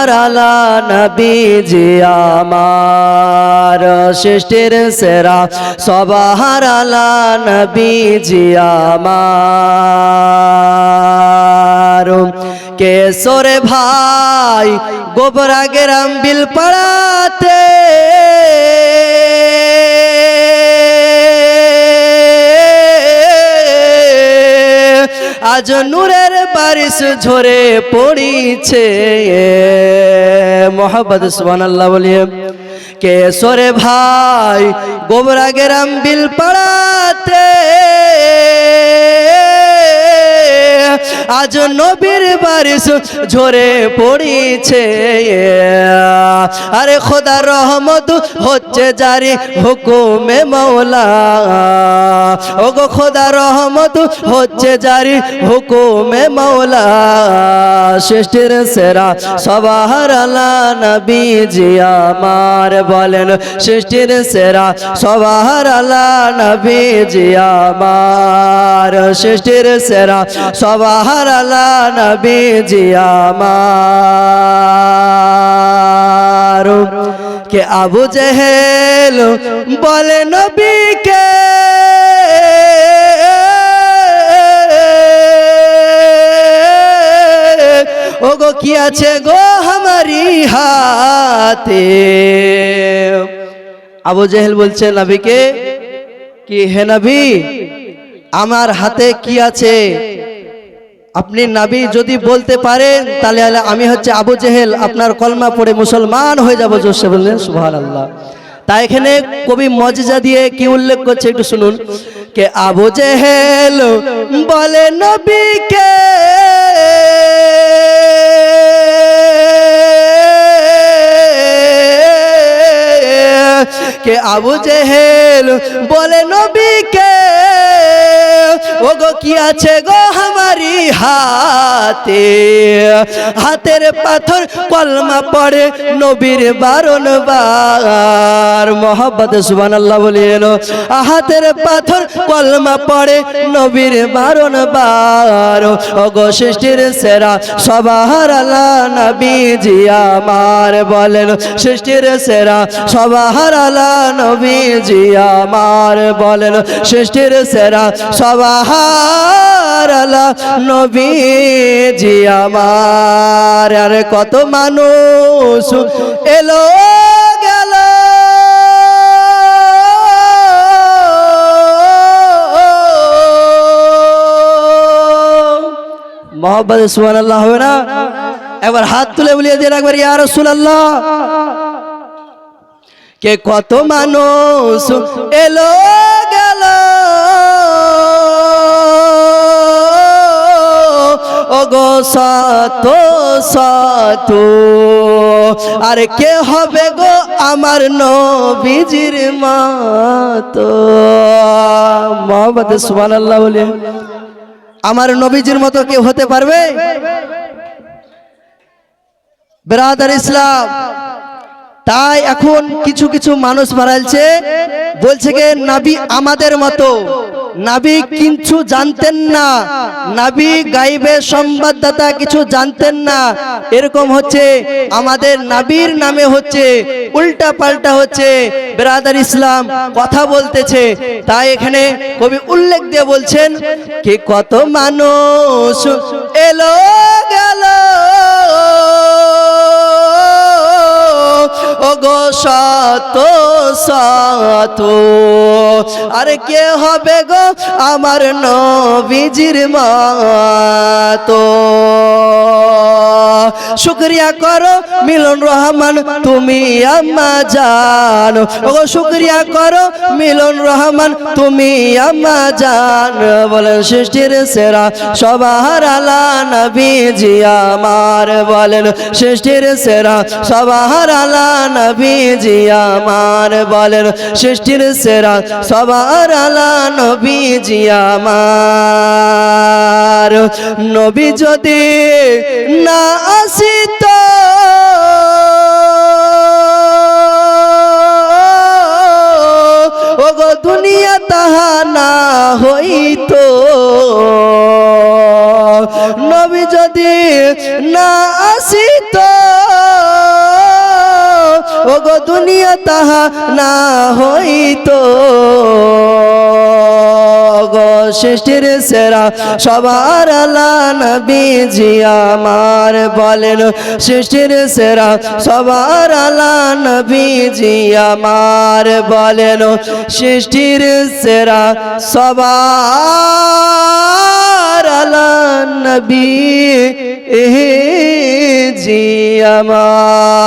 সবার আলা নবীজি আমার সৃষ্টির সেরা সবার আলা নবীজি আমার কেশরে ভাই গোবরা গ্রাম বিলপাড়াতে আজ নূরের বারিশ ঝরে পড়িছে মোহাম্মদ সুবহানাল্লাহ বলিয়ে কেশরে ভাই গোবরা গ্রাম বিলপাড়াতে আজ নবীর বারিশ ঝরে পড়িছে আরে খোদার রহমত হচ্ছে জারি হুকুমে মওলা ওগো খোদার রহমত হচ্ছে জারি হুকুমে মওলা সৃষ্টির সেরা সবার আলা নবীজি আমার বলেন সৃষ্টির সেরা সবার আলা নবীজি আমার সৃষ্টির সেরা সবার আলা নবীজি আমার কে আবু জেহেল বলে নবীকে ওগো কি আছে গো আমারি হাতে আবু জেহেল বলছে নবীকে কি হে নবী আমার হাতে কি আছে আপনি নবী যদি বলতে পারেন তাহলে আমি হচ্ছে আবু জেহেল আপনার কলমা পড়ে মুসলমান হয়ে যাব জোরসে বললেন সুবহানাল্লাহ তাই এখানে কবি মজজা দিয়ে কি উল্লেখ করছে একটু শুনুন কে আবু জেহেল বলে নবীকে কে আবু জেহেল বলে নবীকে ওগো কি আছে গো আমারি হাতে হাতের পাথর কলমা পড়ে নবীর বারণবার মোহাম্মদ সুবহানাল্লাহ বলেন হাতের পাথর কলমা পড়ে নবীর বারণবার ওগো সৃষ্টির সেরা সবার আলা নবীজি আমার বলেন সৃষ্টির সেরা সবার আলা নবীজি আমার বলেন সৃষ্টির সেরা সবার আলা নবীজি আমার আর কত মানুষ এলো গেল মোহাম্মদ সুবহানাল্লাহ হবে না একবার হাত তুলে বলিয়ে দিয়ে রাখবেন ইয়া রাসূলুল্লাহ কে কত মানুষ এলো গেল ওগো সাত সাত আর কে হবে গো আমার নবীজির মতো মোহাম্মদ সুবহানাল্লাহ বলে আমার নবীজির মতো কেউ হতে পারবে ব্রাদার ইসলাম তাই এখন কিছু কিছু মানুষ বাড়াইছে বলছে যে নবী আমাদের মতো নবী কিছু জানতেন না নবী গায়বের সংবাদদাতা কিছু জানতেন না এরকম হচ্ছে আমাদের নবীর নামে হচ্ছে উল্টা পাল্টা হচ্ছে ব্রাদার ইসলাম কথা বলতেছে তাই এখানে কবি উল্লেখ দিয়ে বলছেন কি কত মানুষ এলো গেল ওগো সাত সাত আরে কে হবে গো আমার নবীজির মতো শুকরিয়া করো মিলন রহমান তুমি আম্মা জান ওগো শুকরিয়া করো মিলন রহমান তুমি আম্মা জান বলেন সৃষ্টির সেরা সবার আলা নবীজি আমার বলেন সৃষ্টির সেরা সবার আলা নবীজি আমার বলেন সৃষ্টির সেরা সবার আলা নবীজি আমার নবী যদি না আসিত ওগো দুনিয়া তাহা না হইতো নবী যদি না আসিত ওগো দুনিয়া তাহা না হইতো গো সৃষ্টির সেরা সবার আলা নবীজি আমার বলেন সৃষ্টির সেরা সবার আলা নবীজি আমার বলেন সৃষ্টির সেরা সবার আলা নবীজি আমার